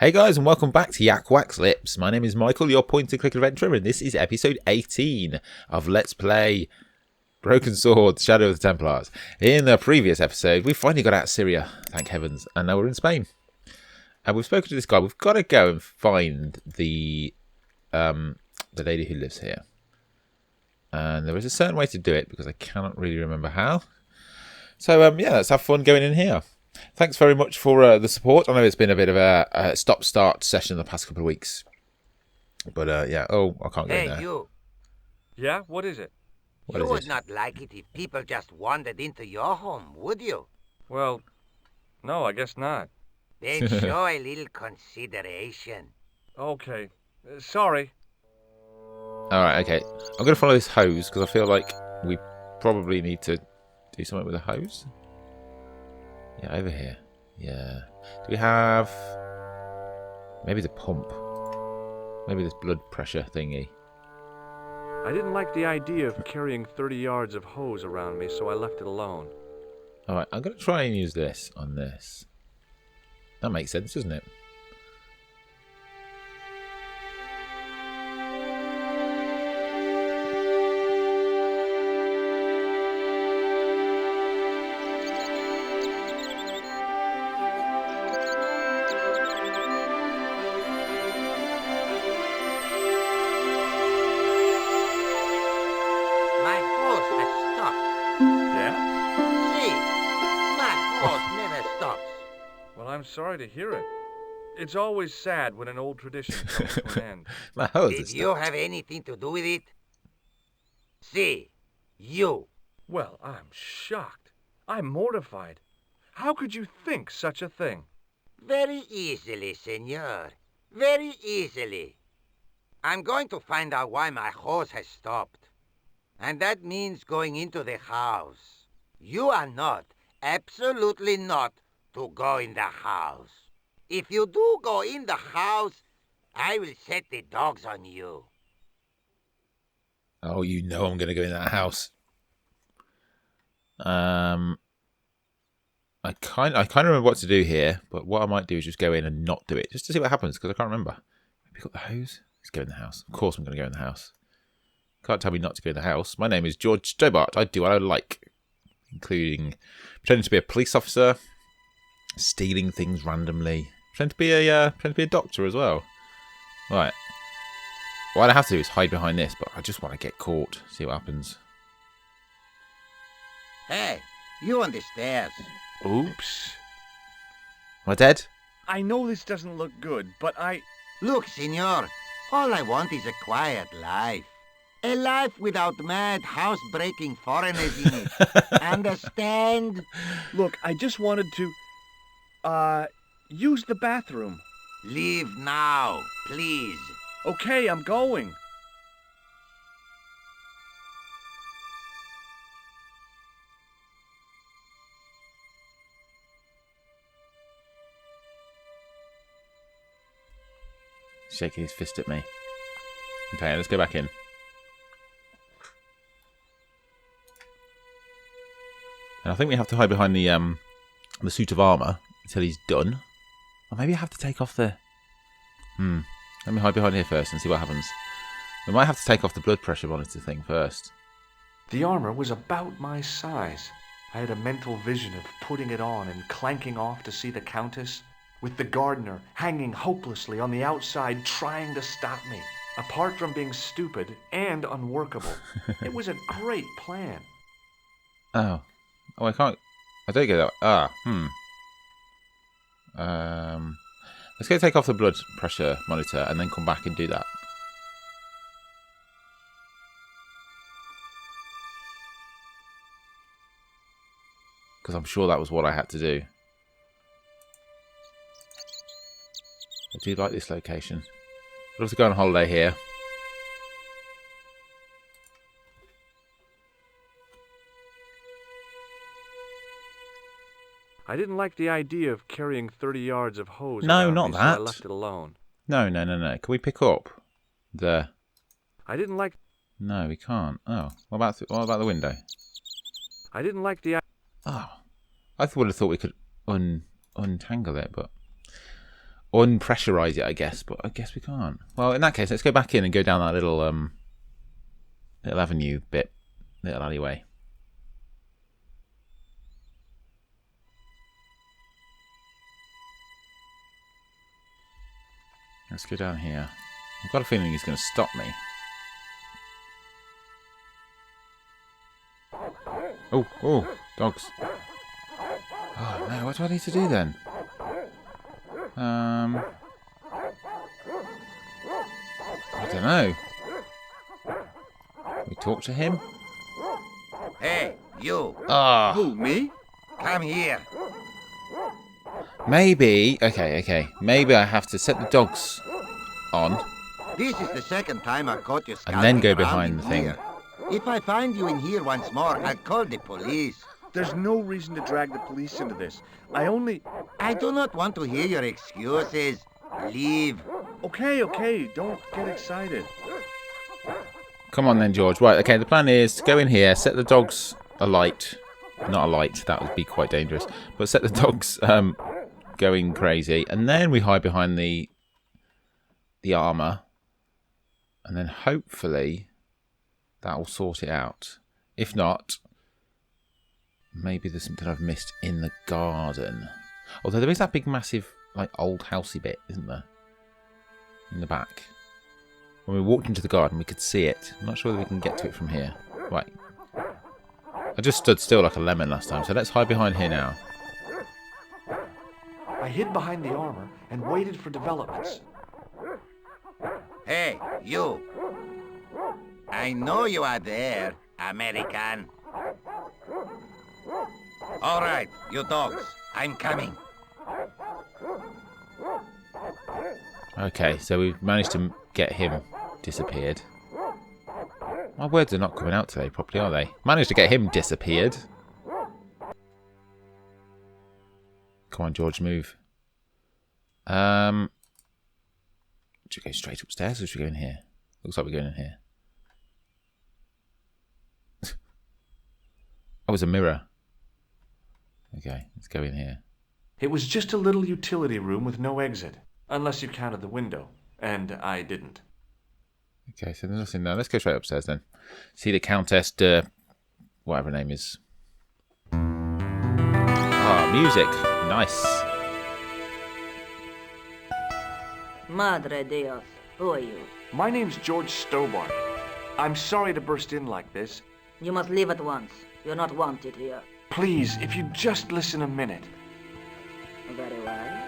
Hey guys, and welcome back to YakWaxLips. My name is Michael, your point-and-click adventurer, and this is episode 18 of Let's Play Broken Sword, Shadow of the Templars. In the previous episode, we finally got out of Syria, thank heavens, and now we're in Spain. And we've spoken to this guy. We've got to go and find the lady who lives here. And there is a certain way to do it, because I cannot really remember how. So, yeah, let's have fun going in here. Thanks very much for the support. I know it's been a bit of a stop-start session the past couple of weeks. But, yeah. Oh, I can't go in there. Hey, you. Yeah? What is it? You would not like it if people just wandered into your home, would you? Well, no, I guess not. Then show a little consideration. Okay. Sorry. Alright, okay. I'm going to follow this hose, because I feel like we probably need to do something with a hose. Yeah, over here. Yeah. Do we have... maybe the pump. Maybe this blood pressure thingy. I didn't like the idea of carrying 30 yards of hose around me, so I left it alone. Alright, I'm going to try and use this on this. That makes sense, doesn't it? I'm sorry to hear it. It's always sad when an old tradition comes to an end. My hose Did you have anything to do with it? See, you. Well, I'm shocked. I'm mortified. How could you think such a thing? Very easily, senor. Very easily. I'm going to find out why my hose has stopped. And that means going into the house. You are not, absolutely not, to go in the house. If you do go in the house, I will set the dogs on you. Oh, you know I'm going to go in that house. I kind of remember what to do here, but what I might do is just go in and not do it, just to see what happens, because I can't remember. Pick up the hose. Let's go in the house. Of course I'm going to go in the house. Can't tell me not to go in the house. My name is George Stobart. I do what I like, including pretending to be a police officer, stealing things randomly, pretend to be a doctor as well. Right. What I have to do is hide behind this, but I just want to get caught. See what happens. Hey, you on the stairs. Oops. Am I dead? I know this doesn't look good, but Look, senor, all I want is a quiet life. A life without mad, house-breaking foreigners in it. Understand? Look, I just wanted to, use the bathroom. Leave now, please. Okay, I'm going. Shaking his fist at me. Okay, let's go back in. And I think we have to hide behind the suit of armour until he's done. Or maybe I have to take off the... Let me hide behind here first and see what happens. We might have to take off the blood pressure monitor thing first. The armor was about my size. I had a mental vision of putting it on and clanking off to see the Countess, with the gardener hanging hopelessly on the outside trying to stop me. Apart from being stupid and unworkable, it was a great plan. Oh, I can't... I don't get that. Let's go take off the blood pressure monitor and then come back and do that. Because I'm sure that was what I had to do. I do like this location. I'd love to go on holiday here. I didn't like the idea of carrying 30 yards of hose No, around not me, that. so I left it alone. No. Can we pick up the... I didn't like... No, we can't. Oh, what about the window? I didn't like the... Oh, I would have thought we could untangle it, but unpressurize it, I guess. But I guess we can't. Well, in that case, let's go back in and go down that little avenue bit, little alleyway. Let's go down here. I've got a feeling he's going to stop me. Oh, dogs. Oh no, what do I need to do then? I don't know. We talk to him? Hey, you. Ah. Who, me? Come here. Maybe. Okay. Maybe I have to set the dogs on. This is the second time I've caught you And then go scouting around behind in the thing. here. If I find you in here once more, I'll call the police. There's no reason to drag the police into this. I do not want to hear your excuses. Leave. Okay, don't get excited. Come on then, George. Right, okay, the plan is to go in here, set the dogs alight. Not alight, that would be quite dangerous. But set the dogs going crazy. And then we hide behind the armour. And then hopefully that will sort it out. If not, maybe there's something I've missed in the garden. Although there is that big, massive, like, old housey bit, isn't there? In the back. When we walked into the garden, we could see it. I'm not sure whether we can get to it from here. Right. I just stood still like a lemon last time, so let's hide behind here now. I hid behind the armor and waited for developments. Hey, you. I know you are there, American. All right, you dogs. I'm coming. Okay, so we've managed to get him disappeared. My words are not coming out today properly, are they? Managed to get him disappeared. Come on, George, move. Should we go straight upstairs or should we go in here? Looks like we're going in here. Oh, it's a mirror. Okay, let's go in here. It was just a little utility room with no exit, unless you counted the window, and I didn't. Okay, so there's nothing there. Let's go straight upstairs then. See the Countess de... whatever her name is. Ah, music. Nice. Madre Dios, who are you? My name's George Stobart. I'm sorry to burst in like this. You must leave at once. You're not wanted here. Please, if you'd just listen a minute. Very well.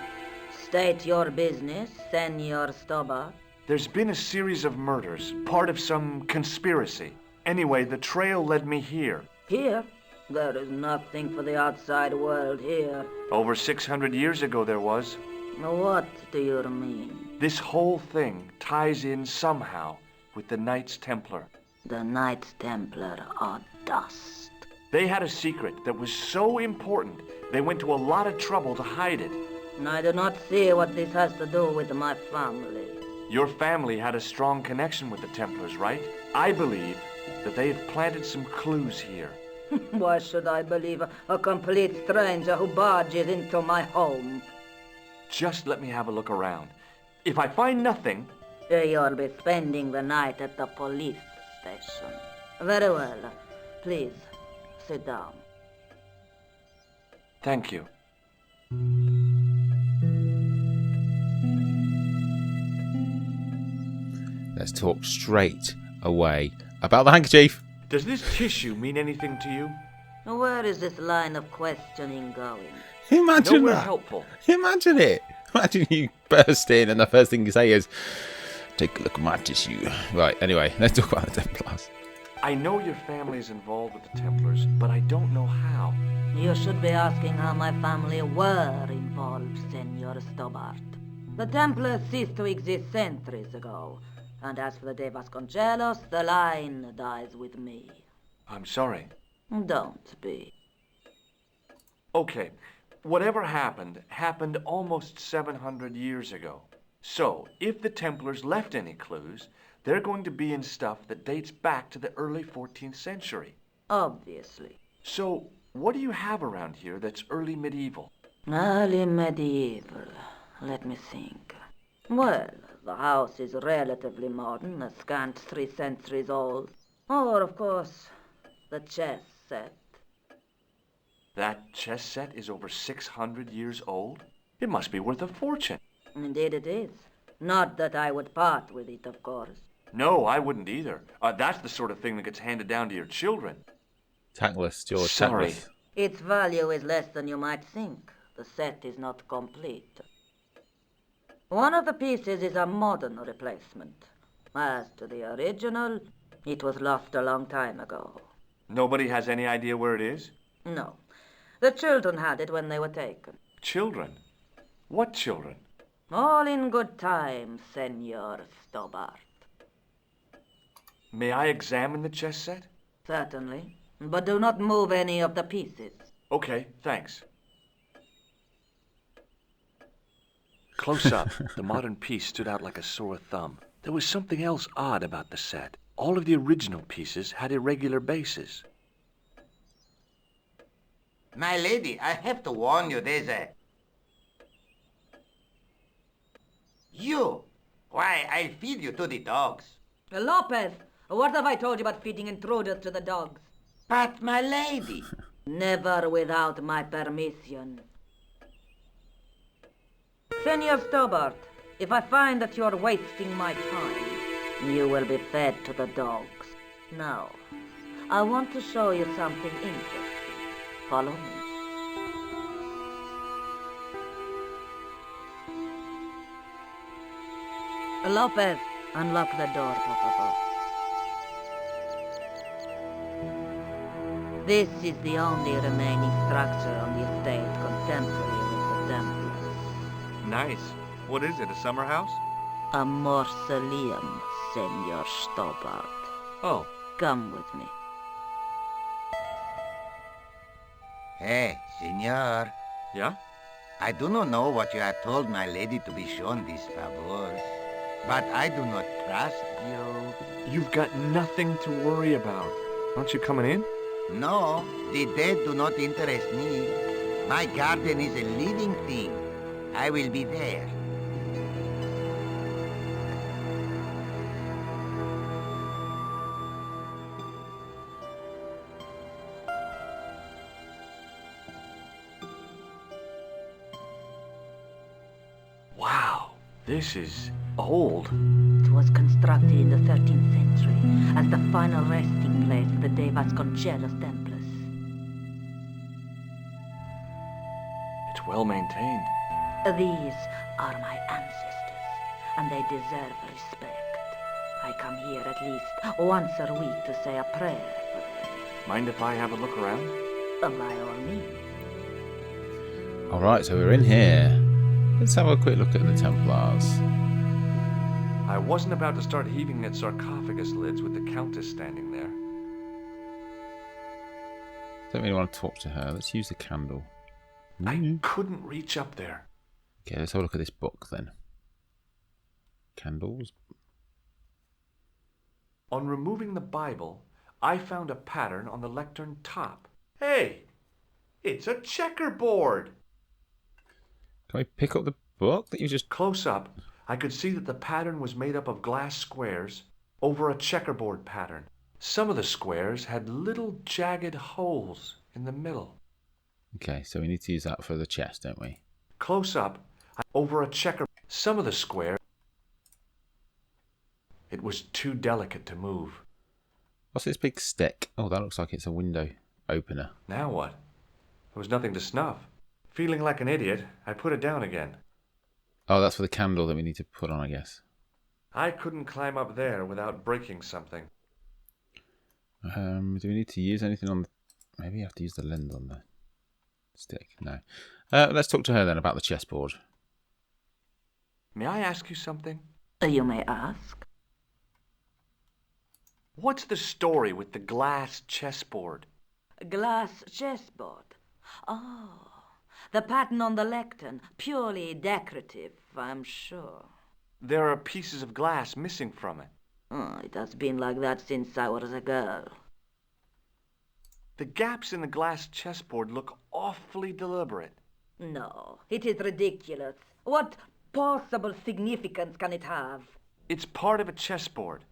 State your business, Senor Stobart. There's been a series of murders, part of some conspiracy. Anyway, the trail led me here. Here? There is nothing for the outside world here. Over 600 years ago there was. What do you mean? This whole thing ties in somehow with the Knights Templar. The Knights Templar are dust. They had a secret that was so important, they went to a lot of trouble to hide it. I do not see what this has to do with my family. Your family had a strong connection with the Templars, right? I believe that they have planted some clues here. Why should I believe a complete stranger who barges into my home? Just let me have a look around. If I find nothing... You'll be spending the night at the police station. Very well. Please, sit down. Thank you. Let's talk straight away about the handkerchief. Does this tissue mean anything to you? Where is this line of questioning going? Imagine Nowhere that. helpful. Imagine it. Imagine you burst in and the first thing you say is, take a look at my tissue. Right, anyway, let's talk about the Templars. I know your family is involved with the Templars, but I don't know how. You should be asking how my family were involved, Senor Stobart. The Templars ceased to exist centuries ago. And as for the de Vasconcellos, the line dies with me. I'm sorry. Don't be. Okay, whatever happened almost 700 years ago. So, if the Templars left any clues, they're going to be in stuff that dates back to the early 14th century. Obviously. So, what do you have around here that's early medieval? Early medieval. Let me think. Well, the house is relatively modern, a scant 3 centuries old. Or, of course, the chess set. That chess set is over 600 years old? It must be worth a fortune. Indeed it is. Not that I would part with it, of course. No, I wouldn't either. That's the sort of thing that gets handed down to your children. Tactless, George. Sorry. Tactless. Its value is less than you might think. The set is not complete. One of the pieces is a modern replacement. As to the original, it was lost a long time ago. Nobody has any idea where it is? No. The children had it when they were taken. Children? What children? All in good time, Senor Stobart. May I examine the chess set? Certainly. But do not move any of the pieces. Okay, thanks. Close up, the modern piece stood out like a sore thumb. There was something else odd about the set. All of the original pieces had irregular bases. My lady, I have to warn you, there's a... You! Why, I'll feed you to the dogs. Lopez, what have I told you about feeding intruders to the dogs? But, my lady... Never without my permission. Senor Stobart, if I find that you're wasting my time, you will be fed to the dogs. Now, I want to show you something interesting. Follow me. Lopez, unlock the door, por favor. This is the only remaining structure on the estate contemporary with the Templars. Nice. What is it, a summer house? A mausoleum, Senor Stobart. Oh, Come with me. Hey, senor. yeah? I do not know what you have told my lady to be shown these favors, but I do not trust you. You've got nothing to worry about. Aren't you coming in? No, the dead do not interest me. My garden is a living thing. I will be there. Wow, this is old. It was constructed in the 13th century as the final resting place of the Vasconcellos Templars. It's well maintained. These are my ancestors, and they deserve respect. I come here at least once a week to say a prayer for them. Mind if I have a look around? By all means. Alright, so we're in here. Let's have a quick look at the Templars. I wasn't about to start heaving at sarcophagus lids with the Countess standing there. Don't really want to talk to her. Let's use the candle. I couldn't reach up there. Okay, let's have a look at this book then. Candles. On removing the Bible, I found a pattern on the lectern top. Hey! It's a checkerboard! Can we pick up the book that you just... Close up, I could see that the pattern was made up of glass squares over a checkerboard pattern. Some of the squares had little jagged holes in the middle. Okay, so we need to use that for the chest, don't we? Close up, over a checker. Some of the squares... It was too delicate to move. What's this big stick? Oh, that looks like it's a window opener. Now what? There was nothing to snuff. Feeling like an idiot, I put it down again. Oh, that's for the candle that we need to put on, I guess. I couldn't climb up there without breaking something. Do we need to use anything on the... Maybe you have to use the lens on the stick. No. Let's talk to her then about the chessboard. May I ask you something? You may ask. What's the story with the glass chessboard? Glass chessboard. Oh, the pattern on the lectern. Purely decorative, I'm sure. There are pieces of glass missing from it. Oh, it has been like that since I was a girl. The gaps in the glass chessboard look awfully deliberate. No, it is ridiculous. What possible significance can it have? It's part of a chessboard,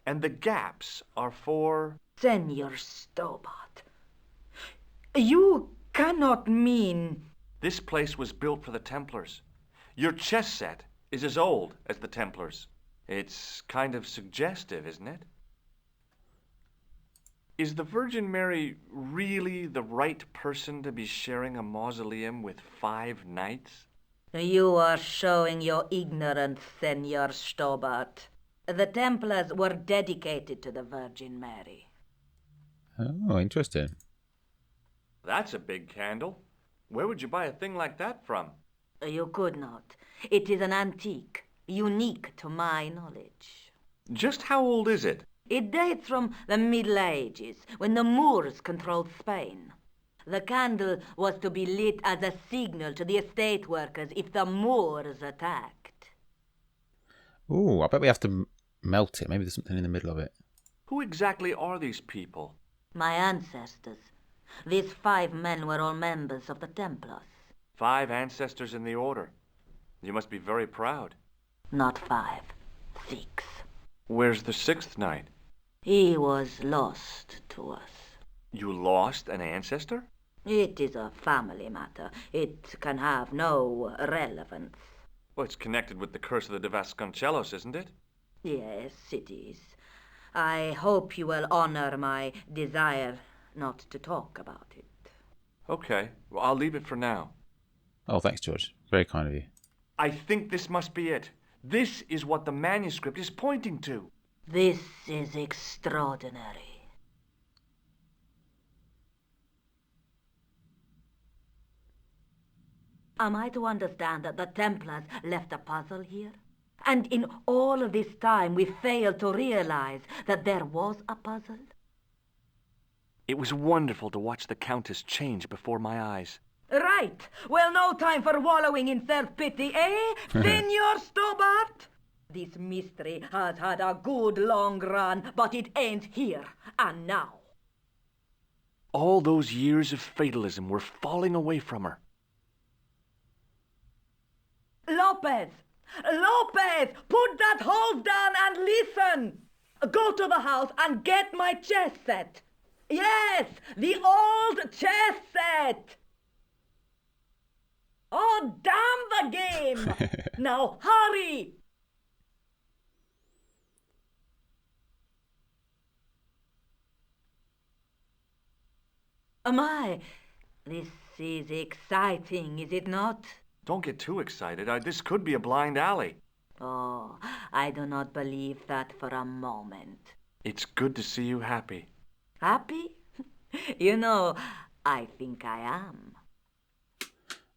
and the gaps are for... Senor Stobart, you cannot mean... This place was built for the Templars. Your chess set is as old as the Templars. It's kind of suggestive, isn't it? Is the Virgin Mary really the right person to be sharing a mausoleum with 5 knights? You are showing your ignorance, Senor Stobart. The Templars were dedicated to the Virgin Mary. Oh, interesting. That's a big candle. Where would you buy a thing like that from? You could not. It is an antique, unique to my knowledge. Just how old is it? It dates from the Middle Ages, when the Moors controlled Spain. The candle was to be lit as a signal to the estate workers if the Moors attacked. Ooh, I bet we have to melt it. Maybe there's something in the middle of it. Who exactly are these people? My ancestors. These 5 men were all members of the Templars. 5 ancestors in the order. You must be very proud. Not 5, 6. Where's the 6th knight? He was lost to us. You lost an ancestor? It is a family matter. It can have no relevance. Well, it's connected with the curse of the Vasconcellos, isn't it? Yes, it is. I hope you will honor my desire not to talk about it. Okay, well, I'll leave it for now. Oh, thanks, George. Very kind of you. I think this must be it. This is what the manuscript is pointing to. This is extraordinary. Am I to understand that the Templars left a puzzle here? And in all of this time we failed to realize that there was a puzzle? It was wonderful to watch the Countess change before my eyes. Right. Well, no time for wallowing in self-pity, eh, Senor Stobart? This mystery has had a good long run, but it ends here and now. All those years of fatalism were falling away from her. Lopez! Lopez! Put that hose down and listen! Go to the house and get my chess set. Yes, the old chess set! Oh, damn the game! Now, hurry! My, this is exciting, is it not? Don't get too excited. This could be a blind alley. Oh, I do not believe that for a moment. It's good to see you happy. Happy? You know, I think I am.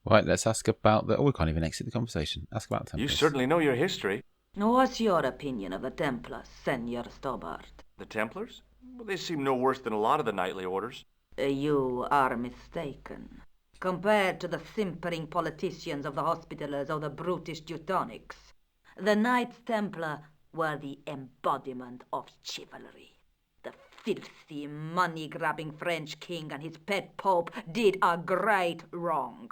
Right, let's ask about the... Oh, we can't even exit the conversation. Ask about Templars. You certainly know your history. What's your opinion of the Templars, Senor Stobart? The Templars? Well, they seem no worse than a lot of the knightly orders. You are mistaken. Compared to the simpering politicians of the Hospitallers or the brutish Teutonics, the Knights Templar were the embodiment of chivalry. The filthy, money-grabbing French king and his pet pope did a great wrong.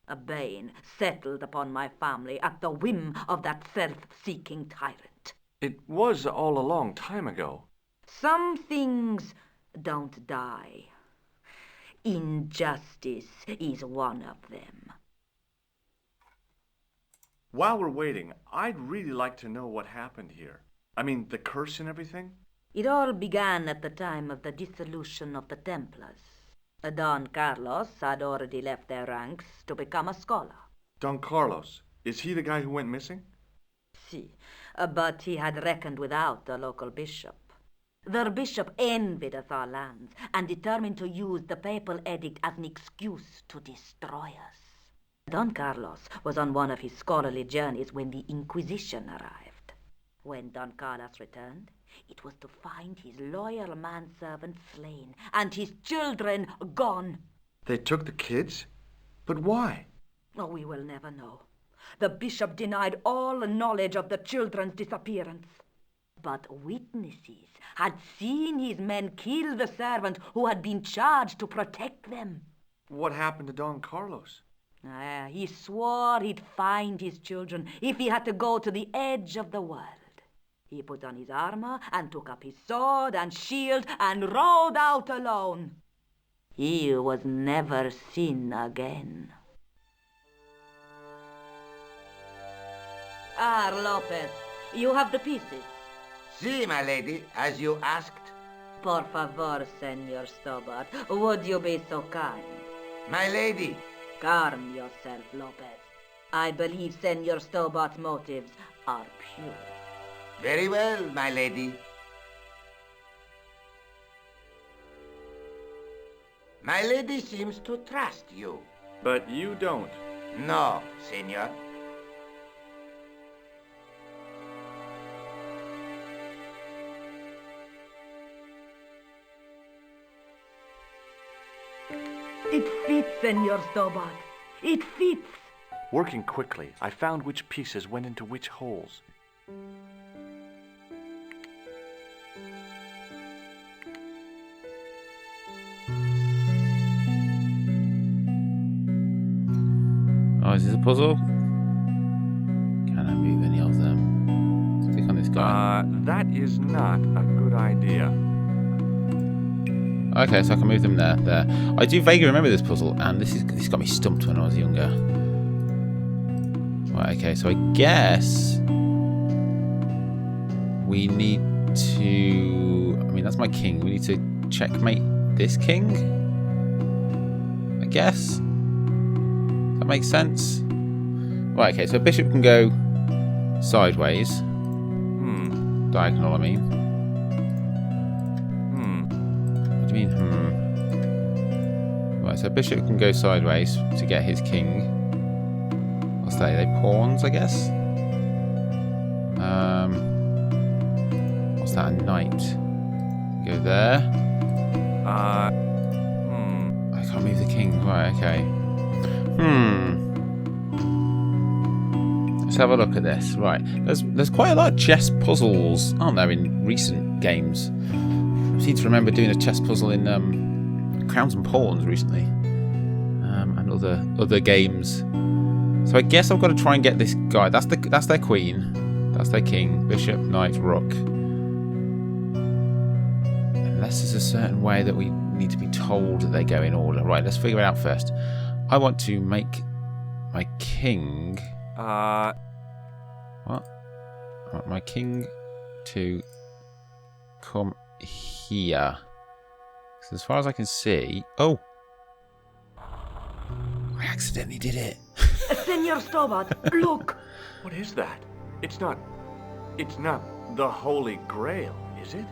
A bane settled upon my family at the whim of that self-seeking tyrant. It was all a long time ago. Some things don't die. Injustice is one of them. While we're waiting, I'd really like to know what happened here. I mean, the curse and everything? It all began at the time of the dissolution of the Templars. Don Carlos had already left their ranks to become a scholar. Don Carlos, is he the guy who went missing? Si, but he had reckoned without the local bishop. Their bishop envied us our lands and determined to use the papal edict as an excuse to destroy us. Don Carlos was on one of his scholarly journeys when the Inquisition arrived. When Don Carlos returned, it was to find his loyal manservant slain and his children gone. They took the kids? But why? Oh, we will never know. The bishop denied all knowledge of the children's disappearance. But witnesses had seen his men kill the servant who had been charged to protect them. What happened to Don Carlos? He swore he'd find his children if he had to go to the edge of the world. He put on his armor and took up his sword and shield and rode out alone. He was never seen again. Lopez, you have the pieces. Si, my lady, as you asked. Por favor, Senor Stobart, would you be so kind? My lady. Calm yourself, Lopez. I believe Senor Stobart's motives are pure. Very well, my lady. My lady seems to trust you. But you don't. No, senor. It fits, Senor Stobart. It fits. Working quickly, I found which pieces went into which holes. Oh, is this a puzzle? Can I move any of them? Let's click on this guy. That is not a good idea. Okay, so I can move them there. I do vaguely remember this puzzle, and this got me stumped when I was younger. Right, okay, so I guess we need to... I mean, that's my king. We need to checkmate this king? I guess? That makes sense? Right, okay, so a bishop can go sideways. Diagonal, I mean. What do you mean, Right, so bishop can go sideways to get his king. What's that? Are they pawns, I guess? What's that? A knight. Go there. I can't move the king. Right, okay. Let's have a look at this. Right, there's quite a lot of chess puzzles, aren't there, in recent games? I seem to remember doing a chess puzzle in Crowns and Pawns recently, and other games. So I guess I've got to try and get this guy. That's their queen, that's their king, bishop, knight, rook. Unless there's a certain way that we need to be told that they go in order. Right, let's figure it out first. I want to make my king. What? I want my king to come here. So as far as I can see... Oh! I accidentally did it. Senor Stobart, look! What is that? It's not the Holy Grail, is it?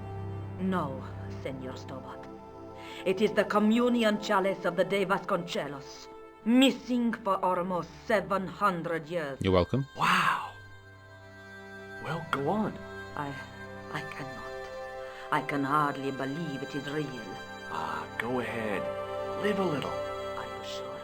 No, Senor Stobart. It is the communion chalice of the de Vasconcellos, missing for almost 700 years. You're welcome. Wow. Well, go on. I cannot. I can hardly believe it is real. Go ahead. Live a little. Are you sure?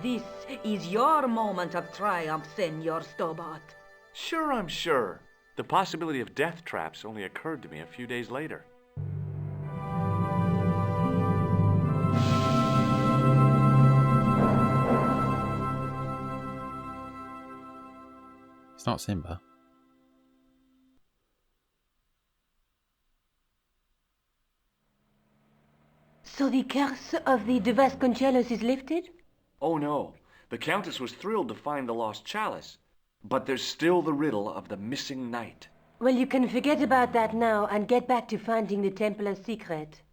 This is your moment of triumph, Senor Stobart. Sure, I'm sure. The possibility of death traps only occurred to me a few days later. It's not Simba. So the curse of the de Vasconcellos is lifted? Oh no, the Countess was thrilled to find the lost chalice. But there's still the riddle of the missing knight. Well, you can forget about that now and get back to finding the Templars' secret.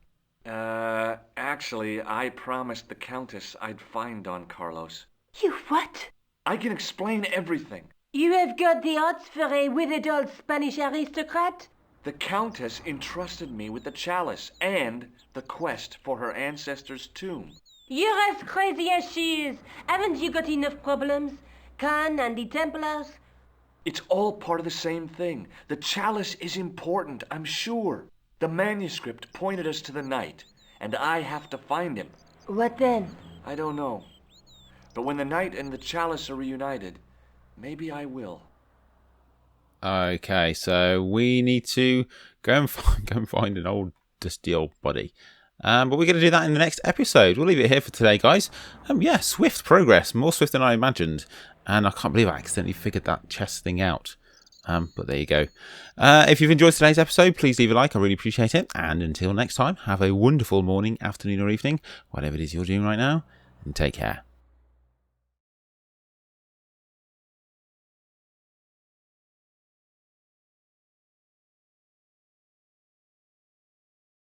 Actually, I promised the Countess I'd find Don Carlos. You what? I can explain everything. You have got the odds for a withered old Spanish aristocrat? The Countess entrusted me with the chalice and the quest for her ancestor's tomb. You're as crazy as she is. Haven't you got enough problems? Khan and the Templars? It's all part of the same thing. The chalice is important, I'm sure. The manuscript pointed us to the knight, and I have to find him. What then? I don't know. But when the knight and the chalice are reunited, maybe I will. Okay, so we need to go and find an old dusty old body. But we're going to do that in the next episode. We'll leave it here for today, guys. Yeah, swift progress. More swift than I imagined. And I can't believe I accidentally figured that chest thing out. But there you go. If you've enjoyed today's episode, please leave a like. I really appreciate it. And until next time, have a wonderful morning, afternoon or evening, whatever it is you're doing right now. And take care.